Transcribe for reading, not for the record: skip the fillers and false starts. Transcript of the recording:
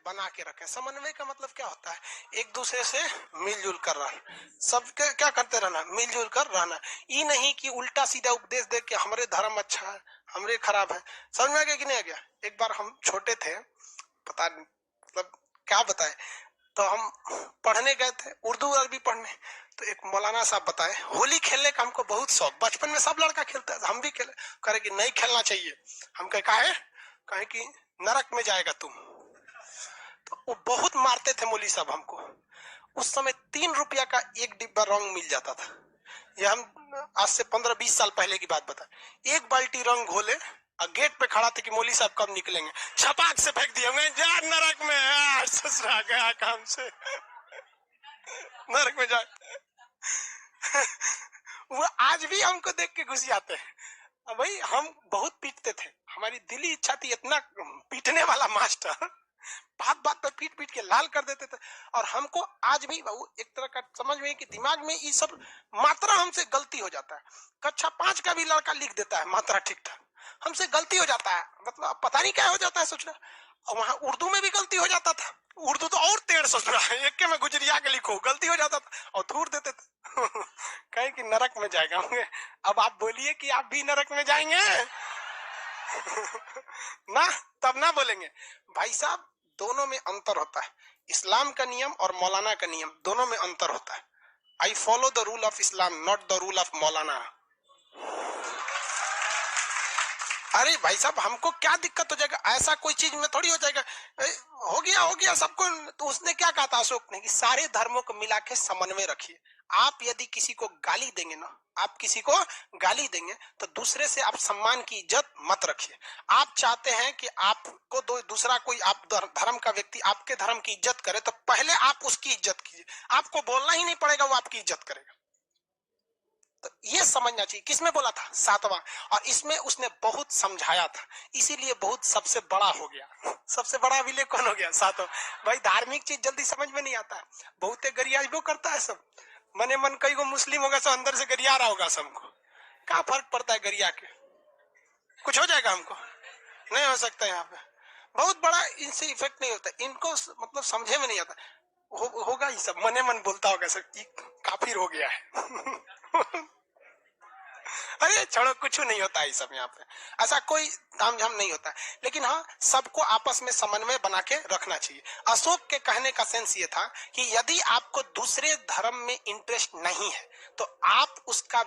बना के रखें। समन्वय का मतलब क्या होता है? एक दूसरे से मिलजुल कर रहना, सबके क्या करते रहना, मिलजुल कर रहना। ये नहीं कि उल्टा सीधा उपदेश दे के हमारे धर्म अच्छा है हमरे खराब है। समझ में आ गया कि नहीं आ गया? एक बार हम छोटे थे, पता नहीं मतलब क्या बताए, तो हम पढ़ने गए थे, उर्दू अरबी पढ़ने। तो एक मौलाना साहब बताए, होली खेलने का हमको बहुत शौक, बचपन में सब लड़का खेलता है, हम भी खेले। कह रहे कि नहीं खेलना चाहिए। हम कहे कि नरक में जाएगा तुम। तो वो बहुत मारते थे मौली साहब हमको। उस समय 3 रुपया का एक डिब्बा रंग मिल जाता था। ये हम आज से 15-20 साल पहले की बात बता। एक बाल्टी रंग घोले और गेट पे खड़ा थे कि मौली साहब कब निकलेंगे, छपाक से फेंक दिया, मैं जा नरक में, ससुरा गया काम से, नरक में जा। वो आज भी हमको देख के घुस जाते हैं। भाई हम बहुत पीटते थे, हमारी दिली इच्छा थी इतना पीटने वाला मास्टर, बात बात पे पीट पीट के लाल कर देते थे। और हमको आज भी एक तरह का समझ में कि दिमाग में ये सब मात्रा हमसे गलती हो जाता है। कक्षा 5 का भी लड़का लिख देता है मात्रा ठीक ठाक, हमसे गलती हो जाता है, मतलब पता नहीं क्या हो जाता है सोच रहा। और वहां उर्दू में भी गलती हो जाता था, उर्दू तो और टेढ़ सोच रहा है, एक के में गुजरिया के लिखो, गलती हो जाता था और थूर देते थे। कहे कि नरक में जाएगा होंगे। अब आप बोलिए कि आप भी नरक में जाएंगे ना, तब ना बोलेंगे। भाई साहब दोनों में अंतर होता है, इस्लाम का नियम और मौलाना का नियम, दोनों में अंतर होता है। I follow the rule of Islam, not the rule of मौलाना। अरे भाई साहब हमको क्या दिक्कत हो जाएगा, ऐसा कोई चीज में थोड़ी हो जाएगा। हो गया सबको। तो उसने क्या कहा था अशोक ने कि सारे धर्मों को मिला के समन्वय रखिए। आप यदि किसी को गाली देंगे ना, आप किसी को गाली देंगे तो दूसरे से आप सम्मान की इज्जत मत रखिए। आप चाहते हैं कि आपको दूसरा कोई आप धर्म का व्यक्ति आपके धर्म की इज्जत करे, तो पहले आप उसकी इज्जत कीजिए। आपको बोलना ही नहीं पड़ेगा, वो आपकी इज्जत करेगा। तो ये समझना चाहिए। किसमें बोला था? 7वां। और इसमें उसने बहुत समझाया था, इसीलिए बहुत सबसे बड़ा हो गया। सबसे बड़ा विले कौन हो गया? 7वां। भाई धार्मिक चीज जल्दी समझ में नहीं आता है, बहुते गरियाबो करता है सब। मने मन कई को मुस्लिम होगा सो अंदर से गरिया रहा होगा सबको। क्या फर्क पड़ता है गरिया के? कुछ हो जाएगा हमको? नहीं हो सकता यहाँ पे। बहुत बड़ा इनसे इफेक्ट नहीं होता, इनको मतलब समझे में नहीं आता। होगा ही सब, मने मन बोलता होगा सब काफिर हो गया है। अरे छोड़ो, कुछ नहीं होता है सब यहाँ पे, ऐसा कोई तामझाम नहीं होता है। लेकिन हाँ, सबको आपस में समन्वय बना के रखना चाहिए। अशोक के कहने का सेंस ये था कि यदि आपको दूसरे धर्म में इंटरेस्ट नहीं है तो आप उसका